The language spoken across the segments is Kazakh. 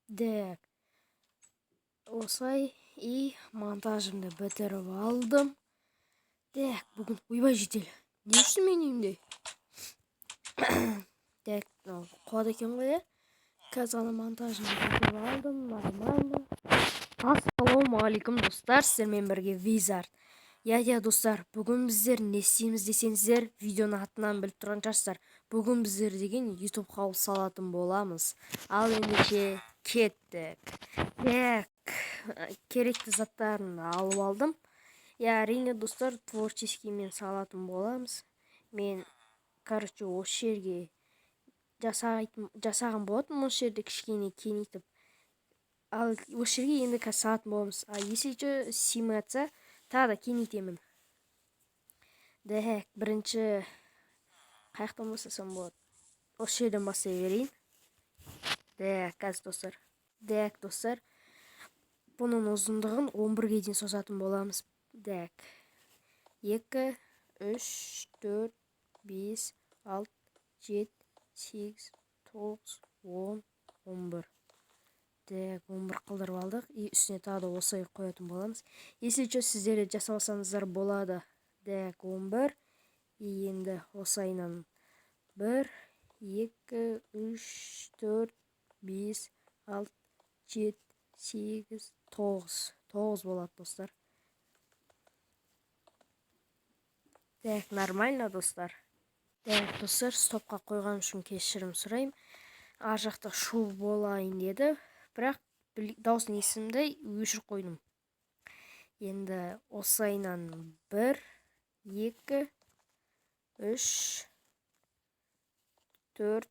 Так, осылай и монтажымды бітіріп алдым. Так, бүгін ойбай жетел. Не үшін мен үйімде? Так, қуады екен ғой, қазір ғана монтажымды бітіріп алдым. Нормально. Ассалаумағалейкум достар, сіздермен бірге Визард. Я достар, бүгін біздер не істейміз десеңіздер, видеоның атынан біліп тұрған шығарсыздар. Бүгін біздер деген YouTube қауіп салатын боламыз. Ал ендеше кеттік. Так, керекті заттарын алып алдым. Әрине достар, творческий мен салатын боламыз. Мен, короче, осы жерге жасаған болатын, осы жерде кішкене кеңейтіп. Ал осы жерге енді қазір салатын боламыз. Если симация, тағы да кеңейтемін. Так, бірінші қаяқтан бастасам болады? Осы жерден бастай берейін. Так, қазір достар. Так, достар. Бұның ұзындығын 11-ге дейін созатын боламыз. Так. 2, 3, 4, 5, 6, 7, 8, 9, 10, 11. Так, 11 қылдырып алдық. И үстіне тағы да осылай қоятын боламыз. Если сіздер жасап алсаңыздар болады. Так, 11. И енді осылайынан 1, 2, 3, 4, 5, 6, 7, 8, 9. 9 болады достар. Так, нормально достар. Так, достар, стопқа қойған үшін кешірім сұрайым. Ар жақта шу болайын деді. Бірақ даусын есімді өшіріп қойдым. Енді осылайынан 1, 2, 3, 4,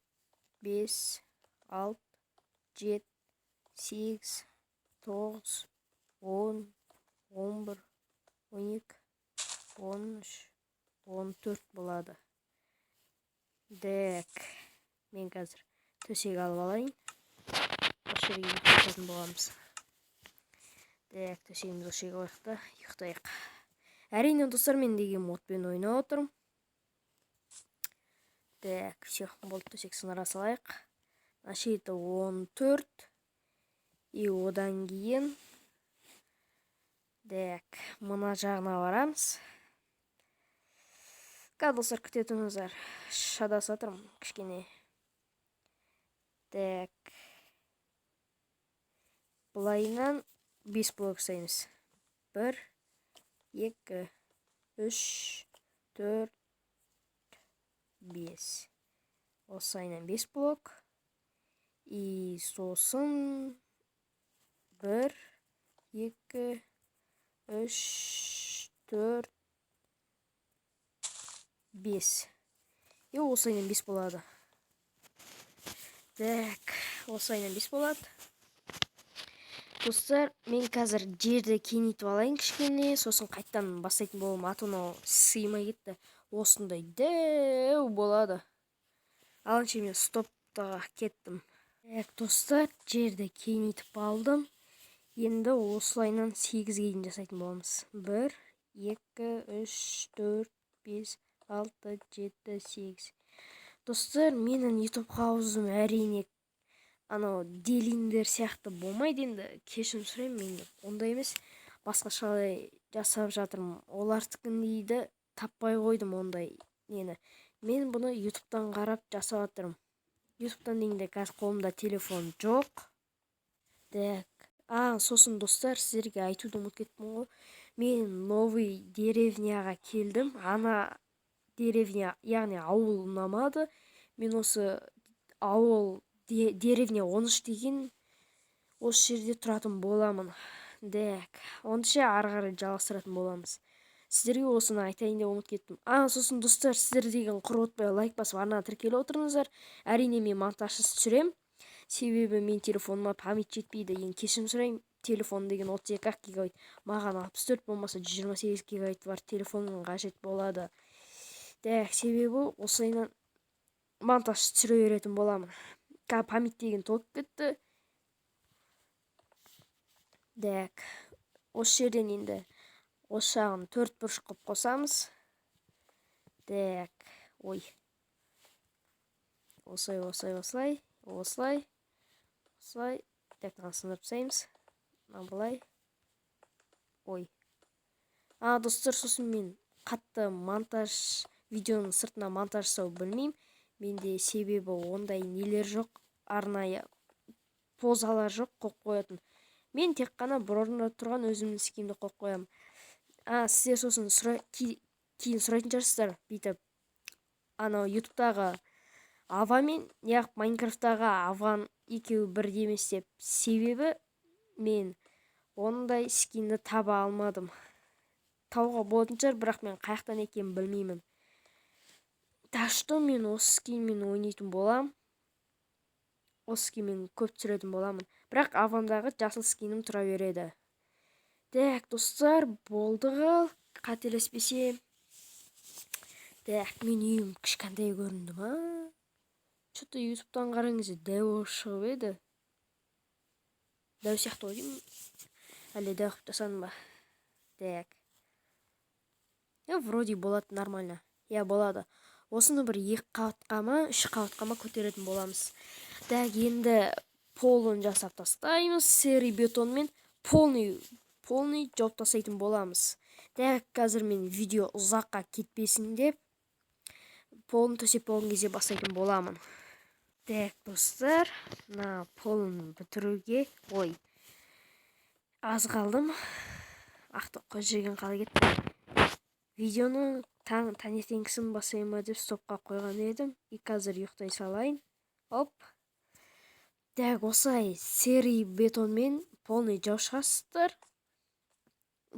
5, 6, 7, 8, 9, 10, 11, 12, 13, 14 болады. Так, мен қазір төсек алып алайын. Осы жерге ұйықтайтын боламыз. Так, төсегіміз осы жерге қойдық, ұйықтайық. Әрине достар, мен деген модпен ойнап отырмын. Так, все, болды, төсек сыңыра салайық. Ашеті 14. И одан кейін. Так, мына жағына барамыз. Қазір достар, күтетіңіздер. Шадасып отырмын кішкене. Так. Бұлайынан 5 блок sayımız. 1, 2, 3, 4, 5. Осылайынан 5 блок. И сосын 1, 2, 3, 4, 5. И осылайынан 5 болады. Так, осылайынан 5 болады. Достар, мен қазір жерді кеңейтіп алайын кішкене, сосын қайттан бастайтын болым, атына сыймай кетті. Осындай дәу болады. Алынша мен стоптаға кеттім. Так, достар, жерді кеңейтіп алдым. Енді осылайынан 8-ге дейін жасайтын боламыз. 1, 2, 3, 4, 5, 6, 7, 8. Достар, менің YouTube қауызым әрине делиндер сияқты болмайды, енді кешірім сұраймын, мен ондай емес, басқашалай жасап жатырмын. Олардікін дейді, таппай қойдым ондай нені. Мен бұны YouTube'дан қарап жасап жатырмын. YouTube'дан дегенде қазір қолымда телефон жоқ. Так, сосын достар, сіздерге айтуды ұмытып кеттім ғой. Мен новый деревняға келдім. Ана деревня, яғни ауыл ұнамады. Мен осы ауыл деревня 13 деген осы жерде тұратын боламын. Так, онша ары қарай жалғастыратын боламыз. Сіздерге осыны айтайын деп ұмытып кеттім. Сосын достар, сіздер деген құрып отпай лайк басып арнаған тіркеліп отырыңыздар. Әрине мен монтажсыз түсірем. Себебі мен телефоныма память жетпейді. Ең кешірім сұрайым. Телефон деген 32 гигабайт. Маған 64 болмаса 128 гигабайт бар телефонның қажет болады. Так, себебі осылайынан монтаж түсіре беретін боламын. Память деген толып кетті. Так, осы жерден енді осы жағын 4 бұрыш қылып қосамыз. Так, ой. Осылай. Так, сындырып тастаймыз. Былай. Ой. Достар, сосын мен қатты видеоның сыртына монтаж жасау білмеймін. Менде себебі ондай нелер жоқ, арнайы позалар жоқ қойып қоятын. Мен тек қана бір орында тұрған өзімнің скимді қойып қоямын. Сіздер сосын кейін сұрайтын шығарсыздар, бүйтіп анау ютубтағы Ава мен Майнкрафттағы Аван екеуі бірдей емес деп. Себебі мен ондай скинді таба алмадым. Тауға болатын шығар, бірақ мен қаяқтан екенін білмеймін. Так что мен осы скинмен ойнайтын болам. Осы скинмен көп түсіретін боламын. Бірақ Авандағы жасыл скинім тұра береді. Так, достар, болды ғал. Қателеспесем. Так, мен үйім кішкентай көрінді ма? Что-то ютубтан қараңыз, дәу шығып еді. Дәу сияқты ғой деймін. Әлі дәу қып жасадым ба? Так. Вроде болады нормально. Болады. Осыны бір 2 қабатқа ма, 3 қабатқа ма көтеретін боламыз. Так, енді полын жасап тастаймыз. Серый бетонмен полный жауып тастайтын боламыз. Так, қазір мен видео ұзаққа кетпесін деп полын төсеп болған кезде бастайтын боламын. Так, достар, полын бітіруге аз қалдым. Ақтоққа жүрген қалай кетті. Видеоны таңертеңгісін басайын ба деп стопқа қойған едім. Қазір ұйықтай салайын. Оп. Так, осылай серый бетонмен полный жауып шығасыздар.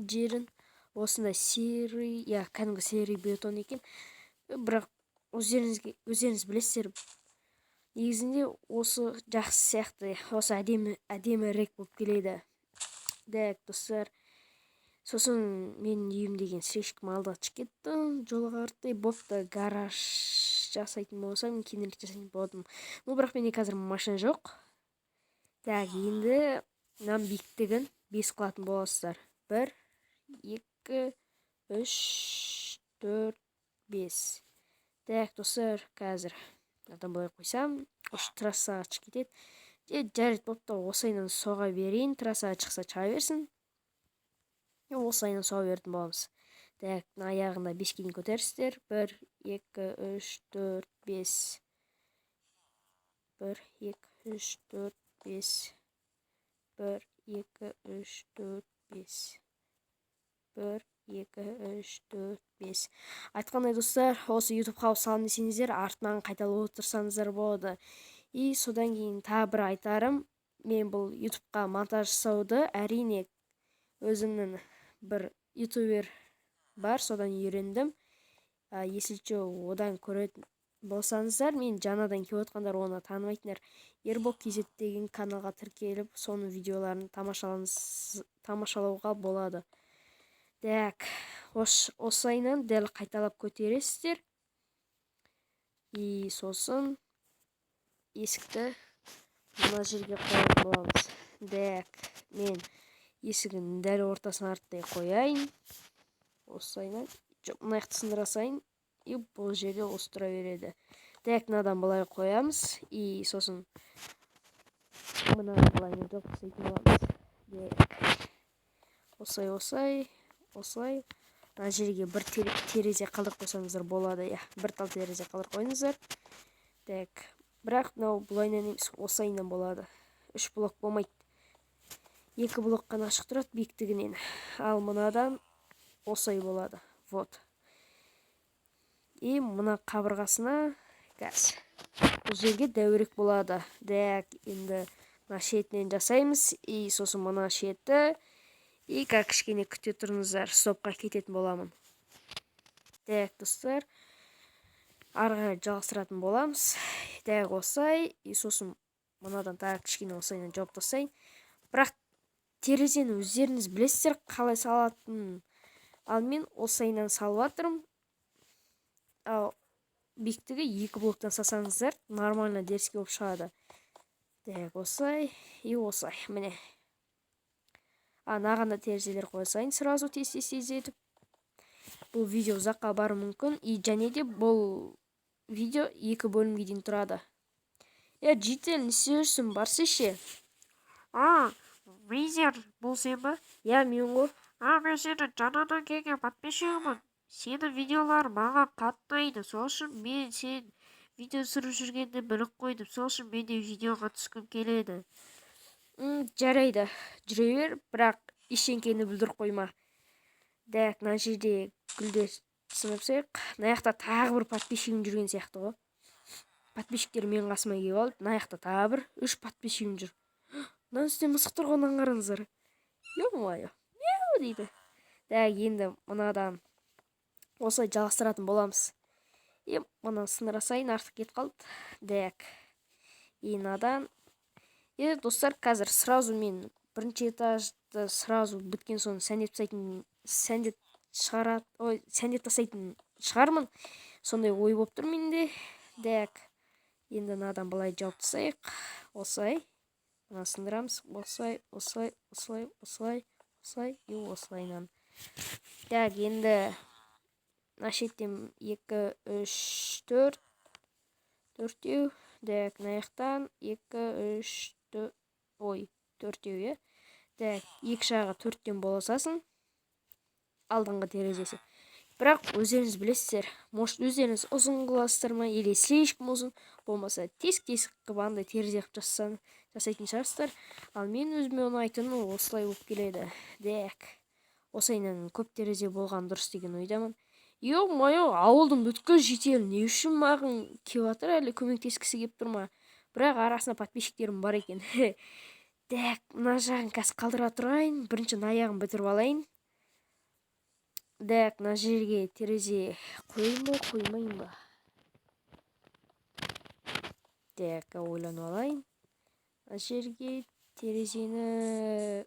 Жерін осында серый, кәдімгі серый бетон екен. Бірақ өздеріңіз білесіздер. Негізінде осы жақсы сияқты, осы әдемірек болып келеді. Так, достар. Сосын мен үйім деген слишком алдатшы кетті. Жолға арттай бопты гараж жасайтын болсам, кенелік жасайтын болдым. Бірақ менде қазір машина жоқ. Так, енді мынам биіктігін 5 қылатын боласыздар. 1, 2, 3, 4, 5. Так, достар, қазір былай қойсам, осы трассаға шығып кетеді. Жарайды, бопты, осайынан соға берейін, трассаға шықса шыға берсін. Осайынан соға беретін боламыз. Так, аяғында 5-ке дейін көтерсіздер. 1, 2, 3, 4, 5. 1, 2, 3, 4, 5. 1, 2, 3, 4, 5. 1, 2, 3, 4, 5. Айтқандай, достар, осы ютубқа салын десеңіздер, артынан қайталап отырсаңыздар болады. Содан кейін тағы бір айтарым, мен бұл ютубқа монтаж жасауды әрине өзімнің бір ютубер бар, содан үйрендім. Есілчі одан көретін болсаңыздар, мен жаңадан келіп отқандар оны танымайтындар. Ербок KZ деген каналға тіркеліп, соның видеоларын тамашалауға болады. Так, осайынан дәл қайталап көтересіздер. Сосын есікті мына жерге қойып боламыз. Так, мен есігін дәл ортасына арттай қояйын. Осайынан мына жақты сындыра салайын. Бұл жерде осы тұра береді. Так, мынадан былай қоямыз. Сосын мынаны былай жауып тастайтын боламыз. Осылай. Мына жерге бір терезе қалдырып қойсаңыздар болады. Бір тал терезе қалдырып қойыңыздар. Так, бірақ мынау бұлайынан емес, осайынан болады. 3 блок болмайды. 2 блок қана ашық тұрады биіктігінен. Ал мынадан осай болады. Вот. Мына қабырғасына газ. Бұл жерге дәуірек болады. Так, енді мына шетінен жасаймыз. Сосын мына шеті. Кішкене күте тұрыңыздар, стопқа кететін боламын. Так, достар, арғы жалғастыратын боламыз. Так, осай. Сосын мынадан тағы кішкене осайынан жауып тастайын. Бірақ терезені өздеріңіз білесіздер қалай салатынын. Ал мен осайынан салып жатырмын. Ал биіктігі 2 блоктан салсаңыздар, нормально дерске болып шығады. Так, осай. Осай. Міне. Нағанда терезелер қойсайын сразу тез етіп. Бұл видео ұзаққа бару мүмкін. Және де бұл видео 2 бөлімге дейін тұрады. Житель, не сүйірсің, барсы ше. Визер, бұл сен ба? Иә, мен ғой. Мен сенің жаңадан келген подписчигімін. Сенің видеолар маған қатты ұнайды. Сол үшін мен сен видео түсіріп жүргенді біліп қойдым. Сол үшін мен де видеоға түскім келеді. Жарайды, жүре бер, бірақ ештеңкені бүлдіріп қойма. Дәк, мына жерде гүлдер сынапсайық. Мына жақта тағы бір подписчигім жүрген сияқты ғой. Подписчиктер менің қасыма келіп алып, мына жақта тағы бір 3 подписчигім жүр. Мына үстіне мысық тұрғанын қараңыздар. Ё-моё, мяу дейді. Дәк, енді мынадан осылай жалғастыратын боламыз. Мына сындырасайын, артық кетіп қалды. Дәк, мынадан достар, қазір сразу мен бірінші этажды сразу біткен соң сәндеп тастайтын шығармын. Сондай ой болып тұр менде. Дәк, енді мынадан былай жауып тастайық. Осылай. Мына сындырамыз. Осылай. Осылайынан. Дәк, енді мына шеттен 2, 3, 4. Төртеу. Дәк, мына жақтан 2, 3, 4-еу, Дәк, екі жағы 4-тен бола салсын. Алдыңғы терезесі. Бірақ өздеріңіз білесіздер, может өздеріңіз ұзын қыласыздар ма, или слишком ұзын, болмаса тесік қылып андай терезе қылып жасайтын шығарсыздар. Ал мен өзіме ұнайтыны осылай болып келеді. Дәк, осылайынан көп терезе болған дұрыс деген ойдамын. Ё-моё, ауылдың бүткіл жетелі не үшін маған келіп жатыр, әлі көмектескісі келіп тұр ма? Бірақ арасында подписчиктерім бар екен. Дәк, мына жағын қазір қалдыра тұрайын, бірінші аяғын бітіріп алайын. Дәк, мына жерге терезе қойын ба, қоймайын ба? Дәк, ойланып алайын. Мына жерге терезені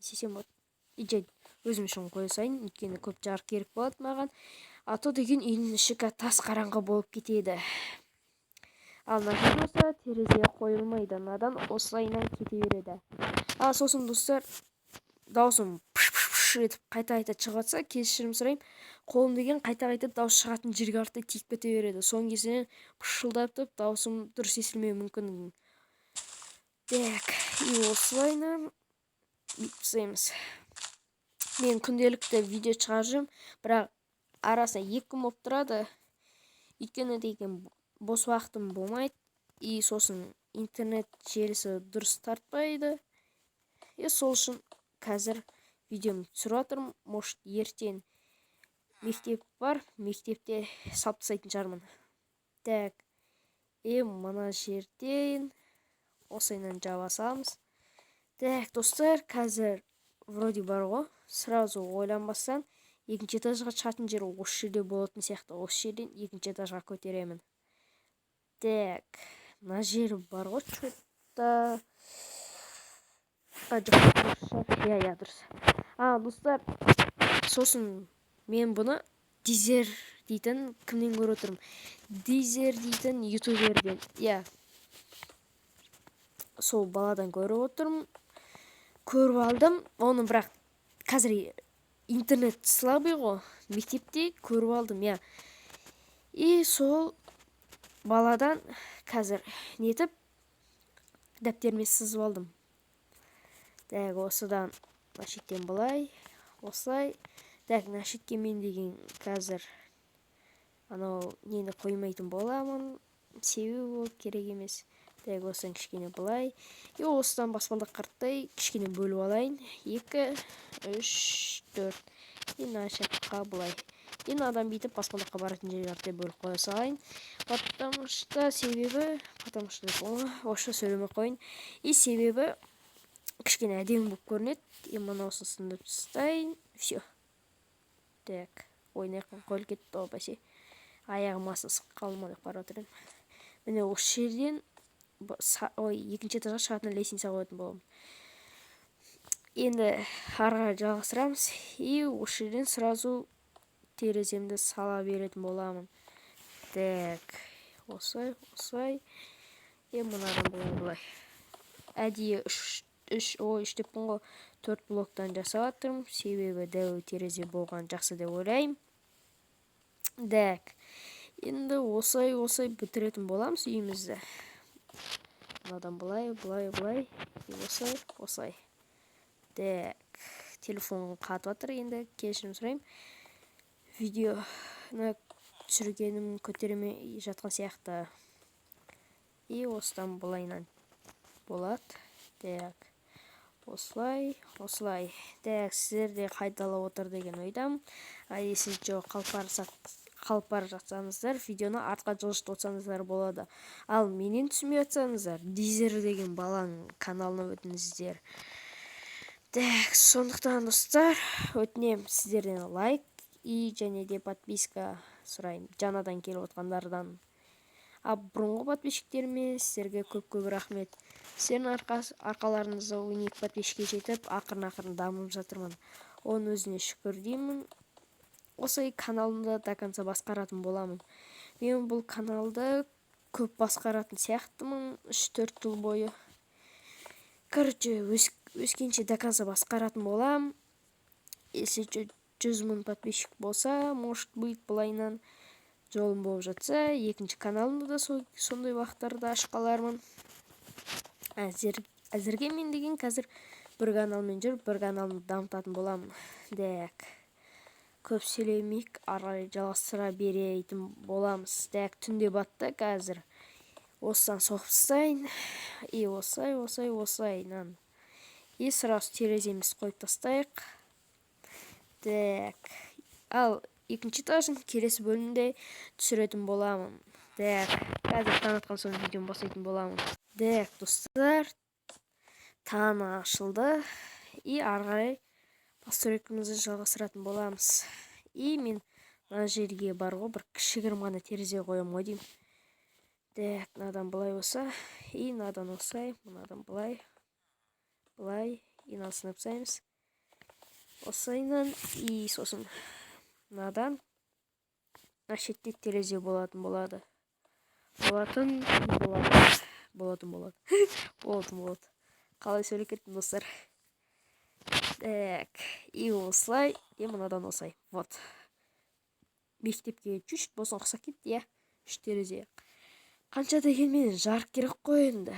сесем болады. Ижет, өзім үшін қоя сайын, өйткені көп жарық керек болады маған. Ато деген үйдің іші тас қараңғы болып кетеді. Ал мына болса терезе қойылмайды, мынадан осылайынан кете береді. Ал сосын достар, даусым етіп қайта шығып жатса, кешірім сұраймын. Қолым деген қайта дауыс шығатын жерге артта тиіп кете береді. Соң кезінен пышылдап тұрып, даусым дұрыс естілмеуі мүмкін. Дәк, осылайынан бітсеміз. Мен күнделікті видео шығарып жүрмін, бірақ арасында 2 күн болып тұрады. Өйткені деген бос уақытым болмайды. Сосын интернет желісі дұрыс тартпайды. Сол үшін қазір видеомды түсіріп жатырмын. Может, ертең мектеп бар, мектепте салып тастайтын шығармын. Так, мына жерден осылайынан жаба саламыз. Так, достар, қазір вроде бар ғой, сразу ойланбастан екінші этажға шығатын жер осы жерде болатын сияқты. Осы жерден екінші этажға көтеремін. Так, мына жер бар ғой, что-то дұрыс. Достар, сосын мен бұны Дизер дейтін кімнен көріп отырмын? Дизер дейтін ютуберден. Сол баладан көріп отырмын. Көріп алдым. Оны бірақ қазір интернет слабый ғой. Мектепте көріп алдым. Сол баладан қазір нетіп дәптеріме сызып алдым. Так, осыдан нашеттен былай, осылай. Так, нашетке мен деген қазір анау нені қоймайтын боламын. Себебі керек емес. Так, осыдан кішкене былай. Осыдан баспалдақ қарттай кішкене бөліп алайын. 2, 3, 4. Мына жаққа былай. Адам бүйтіп баспалдаққа баратын жерлерде бөліп қоя салайын. Потому что осы сөйлеме қойын. Себебі кішкене әдемі болып көрінеді. Мына осын сындып тастайын. Все. Так, ойнайқан қол кетті о бәсе. Аяғым асыз қалма деп қарап отырмын. Міне осы жерден екінші этажға шығатын лестница қоятын боламын. Енді арға жалғастырамыз. Осы жерден сразу тереземді сала беретін боламын. Так, осылай. Мұнадан былай. Әдейі 3 деп бұнғы 4 блоктан жасап жатырмын. Себебі дәу терезе болған жақсы деп ойлаймын. Так, енді осылай бітіретін боламыз үйімізді. мынадан былай. И осылай. Так, телефон қатып жатыр, енді кешірім сұраймын. Видеоны түсіргенім көтермей жатқан сияқты. И осыдан былайынан болады. Так, осылай. Так, сіздер де қайталап отыр деген ойдам. Если жоқ қалып бара жатсаңыздар, видеоны артқа жылжытып отсаңыздар болады. Ал менен түсінбей жатсаңыздар, Дизер деген баланың каналына өтіңіздер. Так, сондықтан достар, өтінем сіздерден лайк и және де подписка сұраймын жаңадан келіп отқандардан. Бұрынғы подписчиктеріме сіздерге көп рахмет. Сіздердің арқаларыңызда 12 подписчикке жетіп, ақырын дамып жатырмын. Оның өзіне шүкір деймін. Осы каналымды до конца басқаратын боламын. Мен бұл каналды көп басқаратын сияқтымын 3-4 жыл бойы. Короче, өскенше до конца басқаратын болам. Если 100 000 подписчик болса, может быть, былайынан жолым болып жатса, екінші каналымды да сондай уақыттарда ашып қалармын. Әзірге мен деген қазір бір каналмен жүріп, бір каналымды дамытатын боламын. Так, көп сөйлемейік, арай жалғастыра беретін боламыз. Так, түнде батты қазір. Осыдан соғып тастайын. И осылай. И сразу тереземіз қойып тастайық. Так, ал екінші этажын келесі бөлімде түсіретін боламын. Так, қазір таң атқан соң видеоны бастайтын боламын. Так, достар, таң ашылды. И арғарай постройкамызды жалғастыратын боламыз. И мен мына жерге бар ғой, бір кішігірім ғана терезе қоямын ғой деймін. Так, мынадан былай болса, и мынадан осылай, мынадан былай, и мынасын жасаймыз. Осылайынан, и сосын мынадан шетте терезе болатын болады. Қалай сөйлеп кеттім, достар. Так, и осылай, и мынадан осылай. Вот. Мектепке чуть болсын ұқсап кетті, 3 терезе. Қанша дегенмен жарық керек қой енді.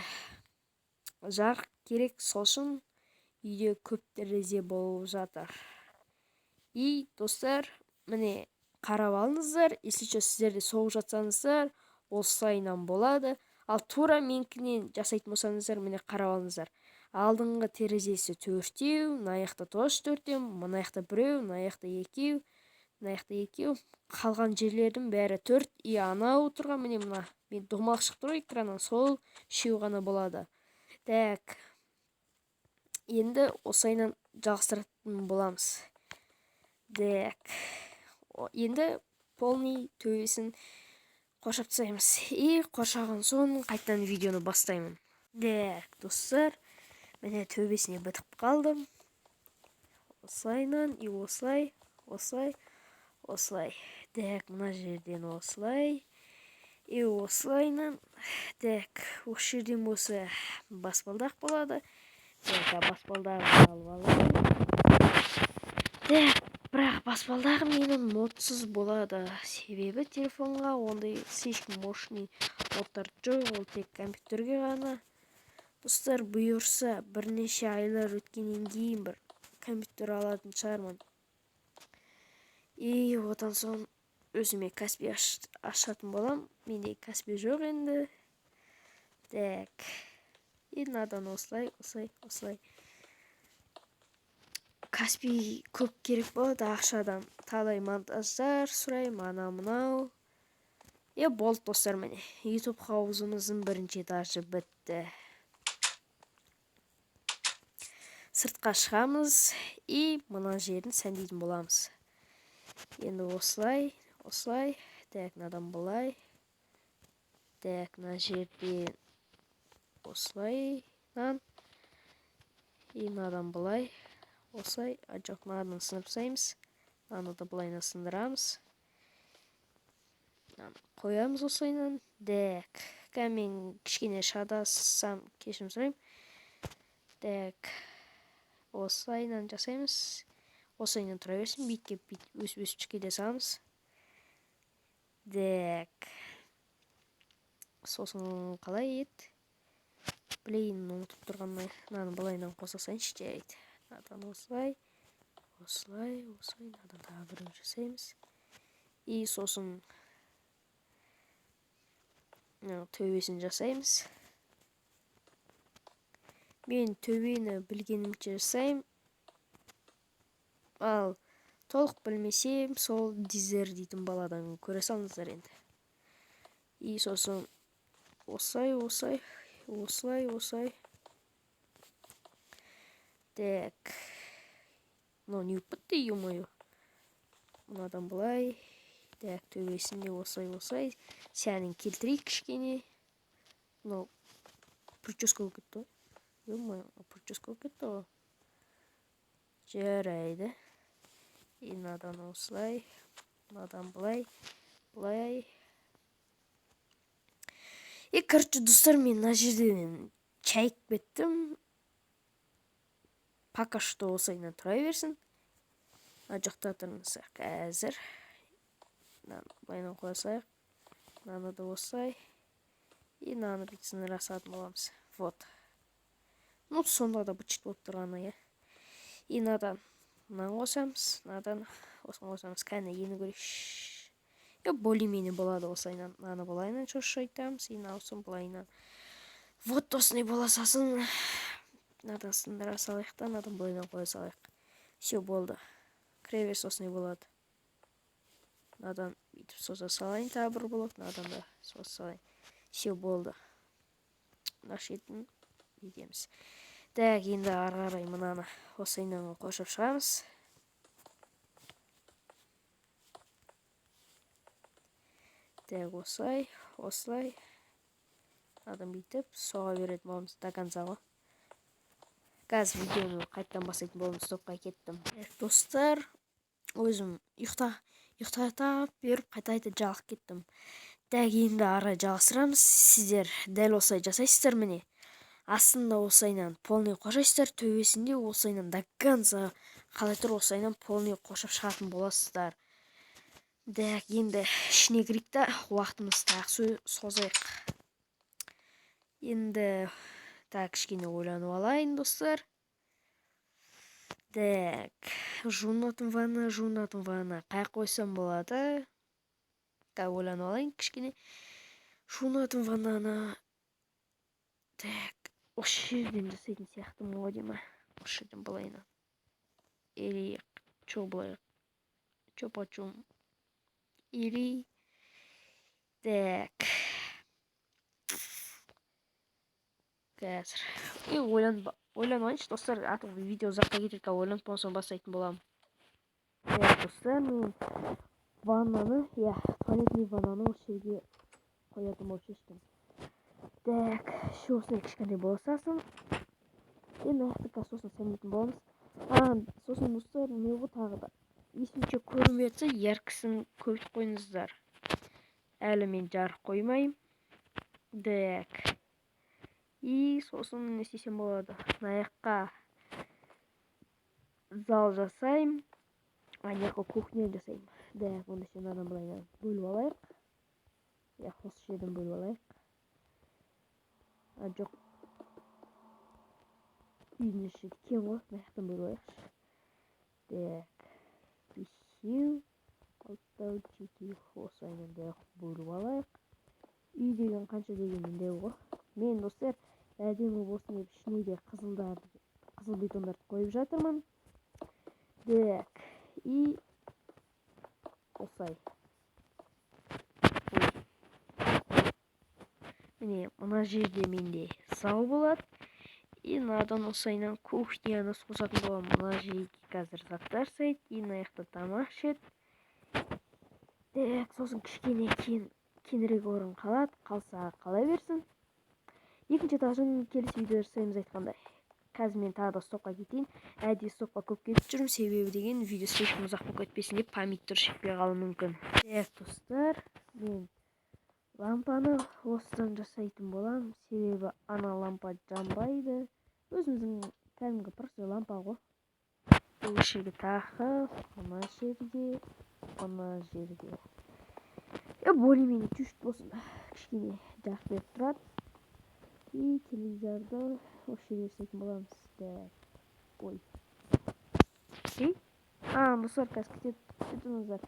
Жарық керек, сол үшін үйде көп терезе болып жатыр. И достар, міне қарап алыңыздар. Если что, сіздерде соғып жатсаңыздар, осылайынан болады. Ал тура менікінен жасайтын болсаңыздар, міне қарап алыңыздар. Алдыңғы терезесі 4-еу, мына жақта тоже 4-еу, мына жақта 1-еу, мына жақта 2-еу, мына жақта 2-еу. Қалған жерлердің бәрі 4. И анау тұрған, міне мына. Мен домалақ шықты ғой экраннан, сол 3 ғана болады. Так, енді осылайынан жалғастыратын боламыз. Так, енді полный төбесін қоршап тастаймыз. И қоршаған соң қайтадан видеоны бастаймын. Так, достар, міне төбесіне бітіп қалдым. Осылайынан, и осылай. Так, мына жерден осылай. И осылайынан. Так, осы жерден болса баспалдақ болады. Так, баспалдағын алып алайын. Так, бірақ баспалдағы менің модсыз болады. Себебі телефонға ондай слишком мощный модтар жоқ, ол тек компьютерге ғана. Достар, бұйырса бірнеше айлар өткеннен кейін бір компьютер алатын шығармын. И одан соң өзіме Каспи ашатын болам. Менде Каспи жоқ енді. Так, и мынадан осылай. Каспи көп керек болады ақшадан. Талай монтаждар сұраймын, ана-мынау. Болды достар, міне. YouTube хаузымыздың бірінші этажы бітті. Сыртқа шығамыз, и мына жерін сәндейтін боламыз. Енді осылай. Так, мынадан былай. Так, мына жерден осылайнан. И мынадан былай. Осылай. Жоқ, мынадан сынып тастаймыз. Мынаны да былайына сындырамыз. Қоямыз осылайнан. Так, мен кішкене шатассам кешірім сұраймын. Так, осылайнан жасаймыз. Осылайнан тұра берсін, бейтке өсіп кете саламыз. Так, сосын қалай ет? Блин, ұмытып тұрғанмын. Мынаны былайынан қоса салайыншы жарайды. Мынадан осылай, мынадан тағы бірін жасаймыз. И сосын төбесін жасаймыз. Мен төбені білгенімше жасаймын. Ал толық білмесем, сол дизер дейтін баладан көре салыңыздар енді. И сосын осылай. Так. Но не бітті, ё-моё. Мынадан былай. Так, төбесінде осылай. Сәнін келтірейік кішкене. Но прическа болып кетті. Ё-моё, прическа болып кетті ғой. Жарайды. И мынадан осылай. Мынадан былай. И, короче, достар, мен мына жерден чайып кеттім. Пока что осылайынан тұра берсін. Ана жақта тұрмыз қазір. Былайынан қоя салайық. Мынаны да осылай. И мынаны бүйтсін расатын боламыз. Вот. Ну, сонда да бычыт болып тұрғаны, я. И мынадан қосамыз. Мынадан осыны қосамыз. Кәне ені көрейікші. Более-менее болады осылайынан. Мынаны былайынан шошайтамыз. И мынаусын былайынан. Вот осыны бола салсын. Мынадан сындыра салайық та, мынадан былайынан қоя салайық. Все болды. Кіреберіс осыны болады. Мынадан бүйтіп соса салайын, тағы бір блок. Мынадан да соса салайын. Все болды. Мына шетін етеміз. Так, енді ары қарай мынаны осылайынан қосып шығамыз. Так, осылай. Мынадан бүйтіп соға беретін боламыз до конца ғой. Қазір видеоны қайттан бастайтын боламыз, стопқа кеттім. Достар, өзім ұйықтатап беріп қайта жалғып кеттім. Так, енді ары жалғастырамыз. Сіздер дәл осылай жасайсыздар міне. Астында осылайынан полный қошайсыздар, төбесінде осылайынан до конца қалай тұр осылайынан полный қошап шығатын боласыздар. Так, енді ішіне кірейік та уақытымыз тағы созайық. Енді так, кішкене ойланып алайын, достар. Так, жуынатын ванна. Қай қойсам болады? Так, ойланып алайын кішкене. Жуынатын ваннаны. Так, осы жерден жасайтын сияқтымын ғой деймін. Осы жерден былайынан. Или чё почем. Или так. Қазір. И ойланайыншы, достар, атып видео ұзаққа кетеді, ойланып болсам бастайтын болам. Так, достар, мен ваннаны, туалетный ваннаны осы жерге қоятын болып шештім. Так, осыны кішкентай бола салсын. Енді аяқты сосын сәндейтін боламыз. Сосын достар, не ғой тағы да. Есімше көрінбей жатса, яркісін көбітіп қойыңыздар. Әлі мен жарық қоймайым. Так. И сосын не істесем болады. Аяққа зал жасайым. Аяққа кухня жасайым. Так, оны сен адам былайынан бөліп алайық. Осы жерден бөліп алайық. Жоқ. Үйдің іші кең ғой. Аяқтан бөліп алайықшы. Так. Бесеу. Алтау, жетеу. Осылайынан да бөліп алайық. Үй деген қанша дегенмен де ғой. Мен, достар, әдемі болсын деп ішіне де қызыл бетондарды қойып жатырмын. Так. И осылай. Міне, мына жерде менде зал болады. И мынадан осылайынан кухняны қосатын боламын. Мына жерге қазір заттар сайды. И мына жақта тамақ ішеді. Так, сосын кішкене кеңірек орын қалады. Қалса қала берсін. Екінші этажын келесі видео жасаймыз айтқандай. Қазір мен тағы да стопқа кетейін. Әдейі стопқа көп кетіп жүрмін, себебі деген видео слишком ұзақ болып кетпесін деп помидор шекпей қалуы мүмкін. Так, достар, мен лампаны осыдан жасайтын боламын, себебі ана лампа жанбайды. Өзіміздің кәдімгі простой лампа ғой. Бұл жерге тағы, ана жерге. Более-менее чуть болсын кішкене жарық беріп тұрады. И телевизорды вообще берсек боламыз. Ой. Достар, қазір күтіңіздер.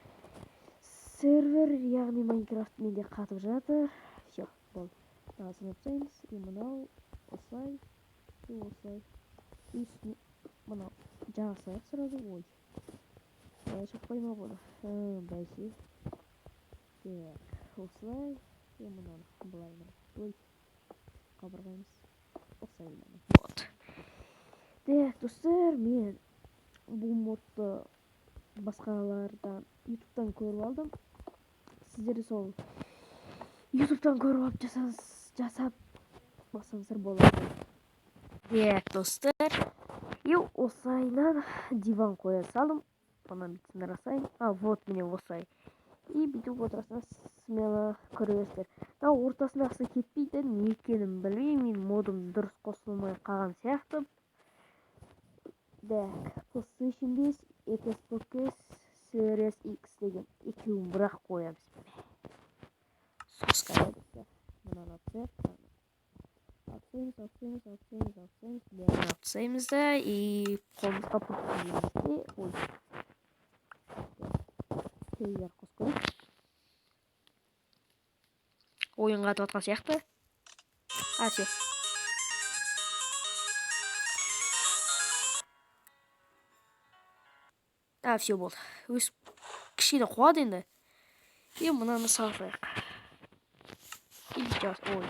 Сервер, яғни Майнкрафт менде қатып жатыр. Все, болды. Назын өтсейміз. И мынау осылай. И осылай. И үстіне мынау жасайық сразу. Ой. Шық қойма бұны. Бәйсе. Так, осылай. И мынау былай мына. Ой. Қабырғаймыз. Осылай мына. Вот. Так, достар, мен бұл модты басқалардан ютубтан көріп алдым. Сіздер сол ютубтан көріп алып жасап бассаңыздар болады. Так, достар, и осылайынан диван қоя салдым. Бұны бітсін расайын. Вот міне осылай. И бүйтіп отырасыңыз, смело көре бересіздер. Ортасында ақсы кетпейді, не екенін білмеймін. Мен модым дұрыс қосылмай қалған сияқты. Так, PlayStation 5, Xbox Series X деген екеуін бірақ қоямыз. Соска деді. Мынаны апсаймыз да, и қолымызға пұртымыз де, ой. Телевизор қосып көрейік. Ойынға атыватқан сияқты. Все. Все болды. Өз кішкене қуады енді. И мынаны салсайық. Ой.